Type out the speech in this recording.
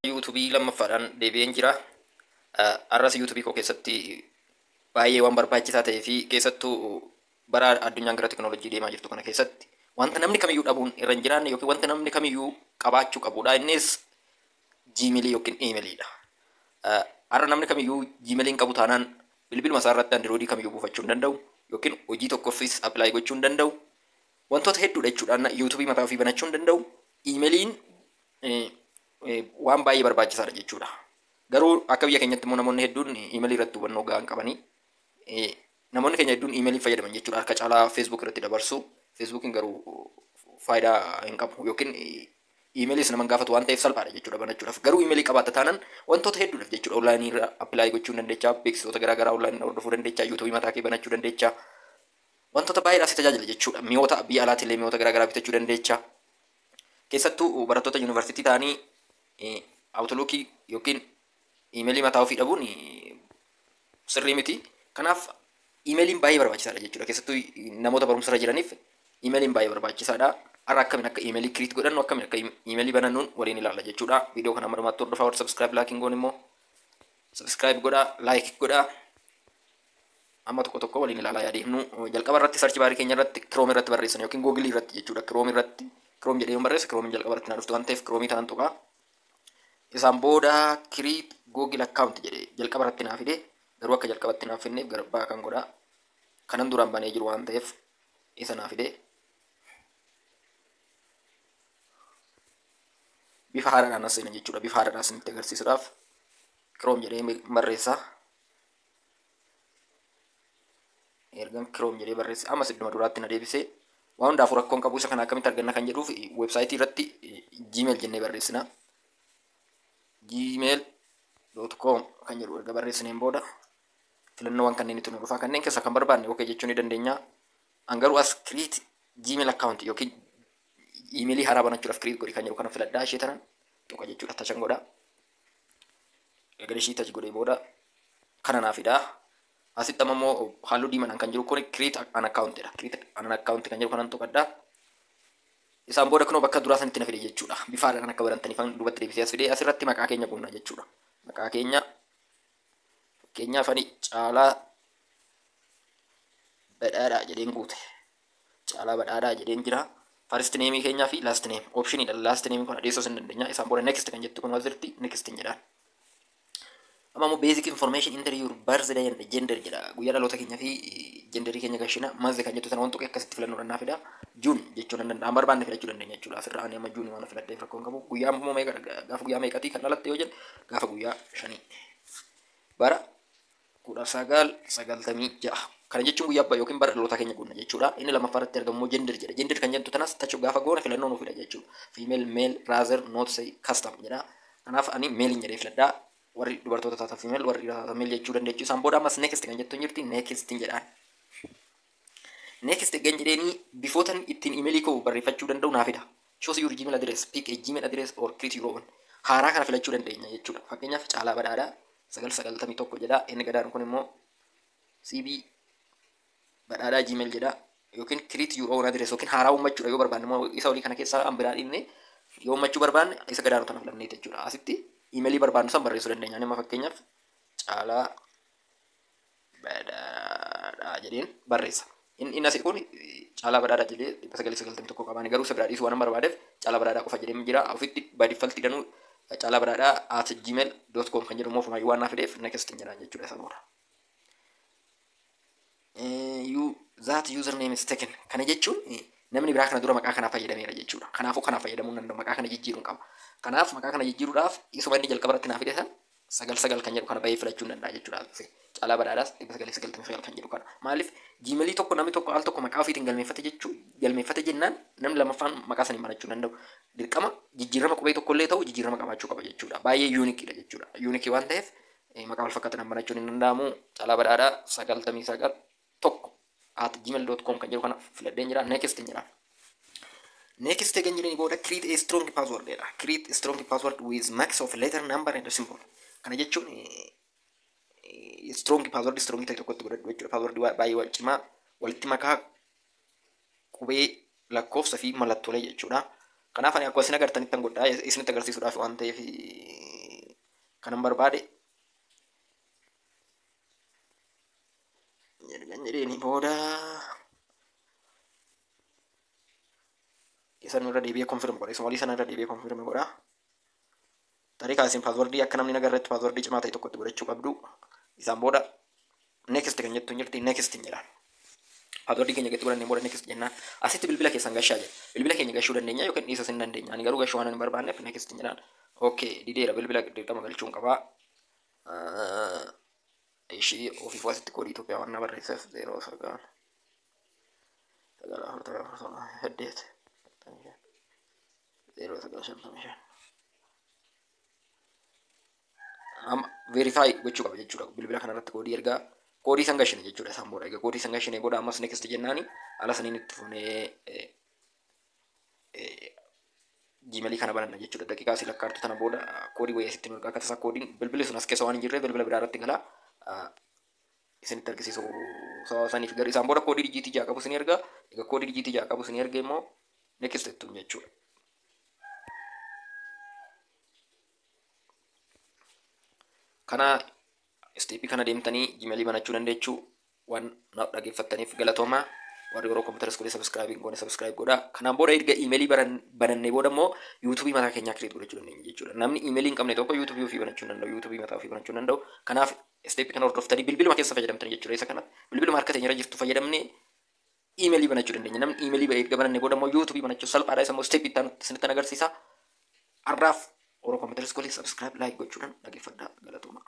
YouTube lamaffaadhaan deebi'een jira. Arras YouTube koo keessatti baay'ee waan barbaachisaa ta'ee fi keessattuu bara addunyaan gara teknoolojii deemaa jirtu kana keessatti wanta namni kamiyyuu dhabuun irra hin jiraanne yookiin wanta namni kamiyyuu qabaachuu qabudha. Innis Gmail yookiin emailiidha. Har'a namni kamiyyuu Gmailiin qabu taanaan bilbiluma isaa irratti Androidii kamiyyuu buufachuu hin danda'u yookiin hojii tokkooffis apply gochuu hin danda'u. Wantoota hedduudha jechuudhaan YouTube mataa ofii banachuu hin danda'u. Emailiin waan baay'ee barbaachisaadha jechuudha. Garuu akka biyya keenyatti immoo namoonni hedduun emailii irratti hubannoo gahaa hin qabani. Namoonni keenya hedduun emailii fayyadaman jechuudha. Harka caalaa Facebook irratti dabarsu. Facebookiin garuu faayidaa hin qabu yookiin emailiis nama gaafatu waan ta'eef salphaadha jechuudha banachuudhaaf. Garuu emailii qabaata taanaan wantoota hedduudhaaf jechuudha. Onlaayinii irra appilaayi gochuu dandeecha. Beeksisoota garaagaraa onlaayinii hordofuu dandeecha. YouTube mataa kee banachuu dandeecha. Wantoota baay'eedhaaf si tajaajila jechuudha. Mi'oota biyya alaatti illee mi'oota garaagaraa bitachuu dandeecha. Keessattuu barattoota yuunivarsiitii ta'anii Outlook yookiin emailii mataa ofii dhabuun sirrii miti. Kanaaf emailiin baay'ee barbaachisaadha jechuudha. Keessattuu namoota barumsarra jiraniif emailiin baay'ee barbaachisaadha. Har'a akkamiin akka emailii create godhannu akkamiin akka emailii banannuun waliin ilaalla jechuudha. Viidiyoo kana marmaatti hordofaa warra subscribe laakiin goon immoo subscribe godhaa, like godhaa. Amma tokko waliin ilaalaa yaadnu. Jalqaba irratti search baarii keenya irratti Chrome irratti barreessan yookiin Google irratti jechuudha. Chrome irratti Chrome jedhee barreessa. Chrome jalqaba irratti na dhuftu waan ta'eef Chrome ta'an tuqaa. Isaan booda create Google account jedhee jalqaba irratti naa fide. Garuu akka jalqabatti naaf finneef garbaa kan godhaa. Kanan duraan banee jiru waan ta'eef isa naa fide. Bifa haaraadhaan as seena jechuudha. Bifa haaraadhaan isinitti agarsiisuudhaaf Chrome jedhee barreessa. Ergan Chrome jedhee barreesse amma sidduma duraatti na deebisee waan hundaafuu rakkoon qabu isa kana akkamitti arganna kan jedhuuf websaayitii irratti Gmail jennee barreessina. gmail.com kan jedhu erga barreessineen booda filannoowwan kanneen itti nu dhufaa kanneen keessa kan barbaanne okay jechuu ni dandeenya. Garuu as create Gmail account yookiin emailii haaraa banachuudhaaf create godhi kan jedhu kana filadhaa ishee tanan tokko jechuudha tachan godhaa. Egaa ishii tachi godhee booda kana naa fidaa. Asitti ammoo halluu diimaan kan jiru kun create an account dha. Create an account kan jedhu kanan tuqadhaa. Isaan booda kunoo bakka duraa sanitti na fide jechuudha. Bifa haadhaan akka barantaniif duubatti deebisee as fidee asirratti maqaa keenya guunna jechuudha. Maqaa keenya fakkeenyaaf ani Caalaa Badhaadhaa jedheen guute. Caalaa Badhaadhaa jedheen jira. First name keenyaa fi last name option dha. Last name kun adeessoo sin dandeenya. Isaan booda next kan jettu kun asirratti next jedhaan. Amma immoo basic information enter your birthday and gender jedha. Guyyaa dhaloota keenyaa fi genderii keenya gashina. Month kan jettu sana waan tokko akkasitti filannoo dannaa fida. June jechuun nan danda'a. Barbaanne filachuu dandeenya jechuudha. Asirraa ani amma June waan filadheef rakkoo hin qabu. Guyyaa immoo gaafa guyyaa meeqatii kan dhalatte yoo jedhu gaafa guyyaa 5 bara 1996. Kana jechuun guyyaa abbaa yookiin bara dhaloota keenya guunna jechuudha. Inni lammaffaarratti argamu gender jedha. Gender kan jettu tanas tachu gaafa goone filannoo nu fida jechuudha. Female, male, rather, not say, custom jedha. Kanaaf ani male jedhee filadhaa. Warri dubartoota taata female warri taata male jechuu dandeechu. Isaan booda ammas next kan jettu jirti next jedhaan. Next kan jedheeni bifootan ittiin emailii koo barreeffachuu danda'u naa fida. Choose your Gmail address, pick a Gmail address or create your own. Haaraa kana filachuu dandeenya jechuudha. Fakkeenyaaf Caalaa Badhaadhaa 991 jedha. Inni gadaan kun immoo CB Badhaadhaa Gmail jedha. Yookiin create your own address yookiin haaraa uummachuudha yoo barbaanne immoo isa olii kana keessaa an biraa dhiinne yoo uummachuu barbaanne isa gadaanu kana filannee jechuudha. Asitti emailii barbaannu san barreessuu dandeenya. Nama fakkeenyaaf Caalaa Badhaadhaa jedheen barreessa. Inni asii kun Caalaa Badhaadhaa jedhee 991 qabaani garuu isa biraa dhiisuu waan barbaadeef Caalaa Badhaadhaa qofa jedhee jira. Ofitti by default danuu Caalaa Badhaadhaa @gmail.com kan jedhu immoo ofumaa waan naa fideef next jedhaan jechuudha isa booda. That username is taken. Kana jechuun namni biraa kana dura maqaa kana fayyadameera jechuudha. Kanaafuu kana fayyadamuu danda'u maqaa kana jijjiiruun qaba. Kanaaf maqaa kana jijjiiruudhaaf isuma inni jalqaba irratti naa fide san 99 kan jedhu kana bahee filachuu danda'a jechuudha. Caalaa Badhaadhaas 999 kan jedhu kana. Maaliif Gmailii tokko namni tokko al tokko maqaa ofiitiin galmeeffate jennaan namni lamaffaan maqaa sanii banachuu danda'u. Dirqama jijjiirama qubee tokko illee ta'u jijjiirama qabaachuu qaba jechuudha. Baay'ee unique jechuudha. Unique waan ta'eef maqaa wal fakkaatan banachuun hin danda'amu. Caalaa Badhaadhaa 99 tokko @gmail.com kan jedhu kana filadheen jira. Next jedha. Next kan jedhani booda create a strong password jedha. Create a strong password with max of letter, number and symbol. Kana jechuun strong password strong ta'e tokkotti godhadhu jechuudha. Password baay'ee wal cimaa walitti makaa qubee lakkoofsa fi mallattoolee jechuudha. Kanaaf ani akkuma isin agartanitti godhaa isinitti agarsiisuudhaaf waan ta'eef kanan barbaade jedhanii booda isan irra deebi'ee konfirm godha. Isuma walii sana irra deebi'ee konfirm godha. Tarii kaasin paaswordii akka namni nagarratti paaswordii cimaa ta'e tokkotti godhachuu qabdu. Isaan booda next kan jettu jirti next jedhaan. Paaswordii keenya gatti godhannee booda next jennaan. Asitti bilbila keessan gashaa jedha. Bilbila keenya gashuu dandeenya yookiin dhiisas hin dandeenya. Ani garuu gashuu waan hin barbaanneef next jedhaan. Okay, dideera bilbila dirqama galchuun qabaa. Ishii ofiif asitti koodii Itoophiyaa waan na barreesseef 09 heddeet 0955 verify gochuu qaba jechuudha. Bilbila kanarratti koodii ergaa koodii san gashine jechuudha. Isaan booda egaa koodii san gashine booda ammas next jennaani ala saniin itti fufnee Gmail kana bananna jechuudha. Daqiiqaa si lakkaartu tana booda koodii wayii asitti mirgaa akka tasaa koodiin bilbilli sun as keessa waan hin jirre bilbila biraa irratti galaa isinitti argisiisu sababa saniif gara isaan booda koodii dijiitii ja'a qabu isin ergaa. Egaa koodii dijiitii ja'a qabu isin erga immoo next jettuun jechuudha. Kana steepii kana deemtanii Gmail banachuu dandeechuu waan naaf dhaggeeffattaniif galatoomaa. Warri yeroo kompiitara iskuulii subscribe goone subscribe godhaa. Kanaan booda erga emailii banannee booda immoo yuutuubii mataa keenyaa create godhachuu dandeenya jechuudha. Namni emailii hin qabne tokko yuutuubii ofii banachuu danda'u, yuutuubii mataa ofii banachuu danda'u. Kanaaf steepii kana hordoftanii bilbiluma keessa fayyadamtanii jechuudha. Isa kana bilbiluma harka keenya irra jirtu fayyadamnee emailii banachuu dandeenya. Namni emailii erga banannee booda immoo yuutuubii banachuu salphaadha. Isa immoo steepii itti isinitti agarsiisa. Har'aaf yeroo kompiitara iskuulii subscribe like gochuudhaan dhaggeeffadhaa. Galatooma.